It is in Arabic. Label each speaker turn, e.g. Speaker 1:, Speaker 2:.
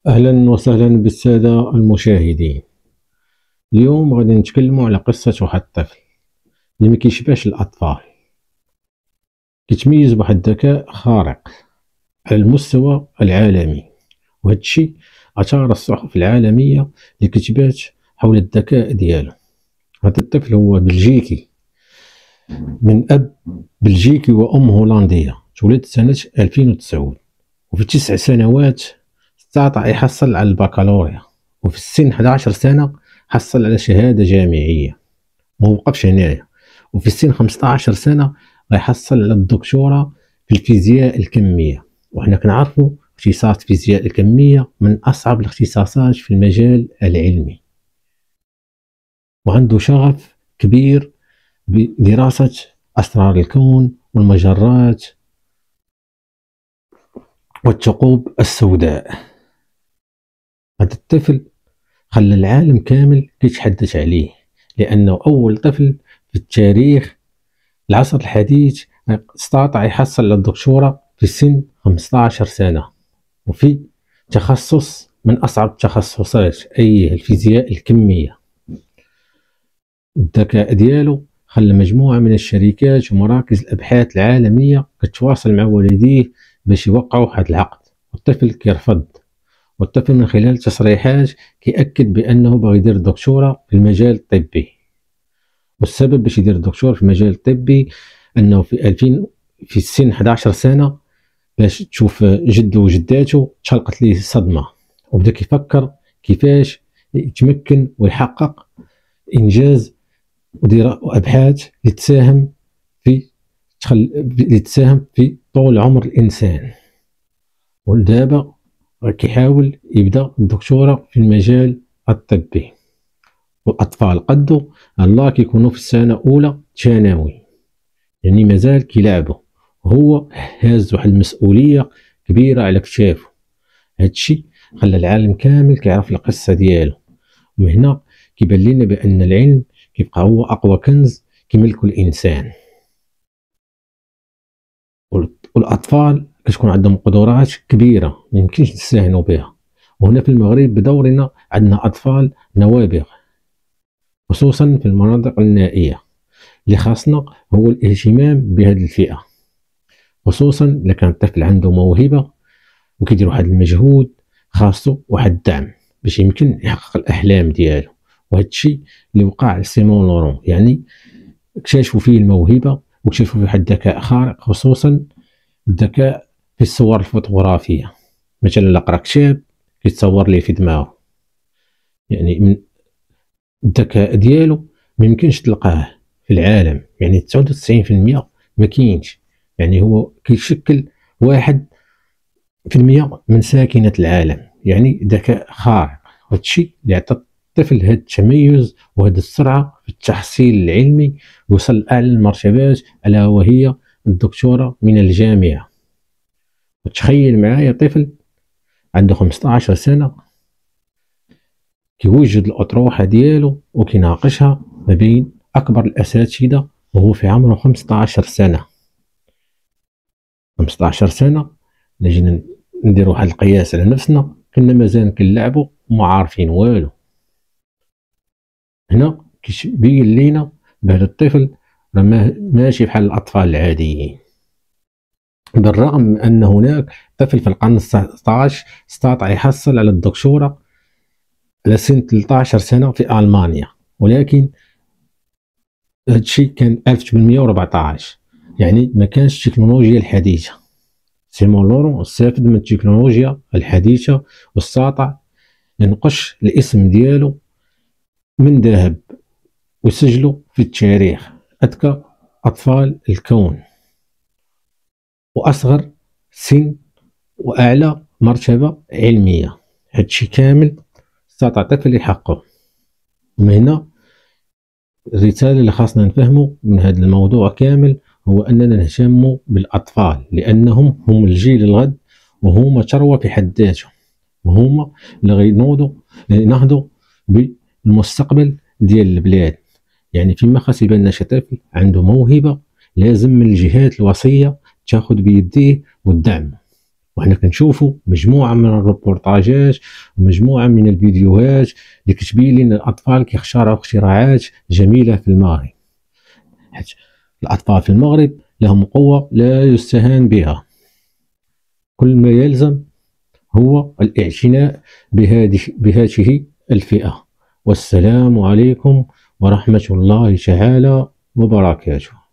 Speaker 1: أهلا وسهلا بالسادة المشاهدين. اليوم غادي نتكلموا على قصة واحد الطفل اللي ما كيشبهش الأطفال، كيتميز بواحد الذكاء خارق على المستوى العالمي، وهذا الشيء أثار الصحف العالمية اللي كتبات حول الذكاء ديالو. هذا الطفل هو بلجيكي، من أب بلجيكي وأم هولندية، تولد سنة 2009، وفي 9 سنوات استطاع يحصل على البكالوريا، وفي السن 11 سنة حصل على شهادة جامعية. ما وقفش هنايا، وفي السن 15 سنة غيحصل على الدكتوراه في الفيزياء الكمية. وحنا كنعرفوا اختصاص الفيزياء الكمية من أصعب الاختصاصات في المجال العلمي، وعنده شغف كبير بدراسة أسرار الكون والمجرات والثقوب السوداء. هذا الطفل خلى العالم كامل يتحدث عليه، لأنه أول طفل في التاريخ العصر الحديث استطاع يحصل على الدكتوراه في سن 15 سنة، وفي تخصص من أصعب التخصصات، أي الفيزياء الكمية. الذكاء ديالو خلى مجموعة من الشركات ومراكز الأبحاث العالمية كتواصل مع والديه باش يوقعوا هذا العقد، والطفل كيرفض. والطفل من خلال تصريحات كيأكد بأنه باغي يدير دكتوراه في المجال الطبي، والسبب باش يدير دكتوراه في المجال الطبي أنه في سن 11 سنة باش تشوف جدو وجداته تشلقت ليه صدمة، وبدا كيفكر كيفاش يتمكن ويحقق إنجاز ودير أبحاث تساهم في طول عمر الإنسان. ودابا كيحاول يبدا الدكتوراه في المجال الطبي. والاطفال قدو الله كيكونوا في السنه الاولى ثانوي، يعني مازال كيلعبوا، هو هاز واحد المسؤوليه كبيره على كتافه. هادشي خلى العالم كامل كيعرف القصه ديالو، ومن هنا كيبان لنا بان العلم كيبقى هو اقوى كنز كيملكو الانسان. والاطفال كتكون عندهم قدرات كبيره ما يمكنش نستهانوا بها. وهنا في المغرب بدورنا عندنا اطفال نوابغ، خصوصا في المناطق النائيه، اللي خاصنا هو الاهتمام بهذه الفئه، خصوصا اذا كان الطفل عنده موهبه وكيدير واحد المجهود، خاصو واحد الدعم باش يمكن يحقق الاحلام ديالو. وهذا الشيء اللي وقع لسيمون لورون، يعني اكتشفوا فيه الموهبه واكتشفوا فيه واحد الذكاء خارق، خصوصا الذكاء في الصور الفوتوغرافيه. مثلا الا قرا كتاب كيتصور ليه في دماغه، يعني من الذكاء ديالو ما يمكنش تلقاه في العالم، يعني 99% ما كاينش، يعني هو كيشكل 1% من ساكنة العالم، يعني ذكاء خارق. وهذا الشيء اللي عطى الطفل هذا التميز وهذه السرعة في التحصيل العلمي، وصل لأعلى المرتبات ألا وهي الدكتوراه من الجامعة. وتخيل معايا طفل عنده 15 سنة كيوجد الأطروحة ديالو وكيناقشها ما بين أكبر الأساتذة وهو في عمره 15 سنة. 15 سنة لجينا نديرو واحد القياس على نفسنا، كنا مازال كنلعبو وما عارفين والو. هنا كيبين لينا بهذا الطفل راه ماشي بحال الأطفال العاديين، بالرغم من أن هناك طفل في القرن 19 استطاع يحصل على الدكتوراه على سن 13 سنة في ألمانيا، ولكن هادشي كان 1814، يعني ما كانش التكنولوجيا الحديثة. سيمون لورون استفاد من التكنولوجيا الحديثة واستطاع ينقش الاسم ديالو من ذهب وسجله في التاريخ أذكى أطفال الكون، وأصغر سن وأعلى مرتبة علمية. هادشي كامل استطاع طفل يحققه. ومن هنا الرسالة اللي خاصنا نفهمه من هذا الموضوع كامل هو أننا نهتم بالأطفال، لأنهم هم الجيل الغد، وهم ثروة في حد ذاتهم، وهم اللي غينهضوا بالمستقبل ديال البلاد. يعني فيما خاص يبان لنا شي طفل عنده موهبة، لازم من الجهات الوصية تاخذ بيديه والدعم، وحنا كنشوفوا مجموعه من الروبورتاجات ومجموعه من الفيديوهات اللي كتبين لنا الاطفال كيخترعوا اختراعات جميله في المغرب. حيت الاطفال في المغرب لهم قوه لا يستهان بها. كل ما يلزم هو الاعتناء بهذه الفئه. والسلام عليكم ورحمه الله تعالى وبركاته.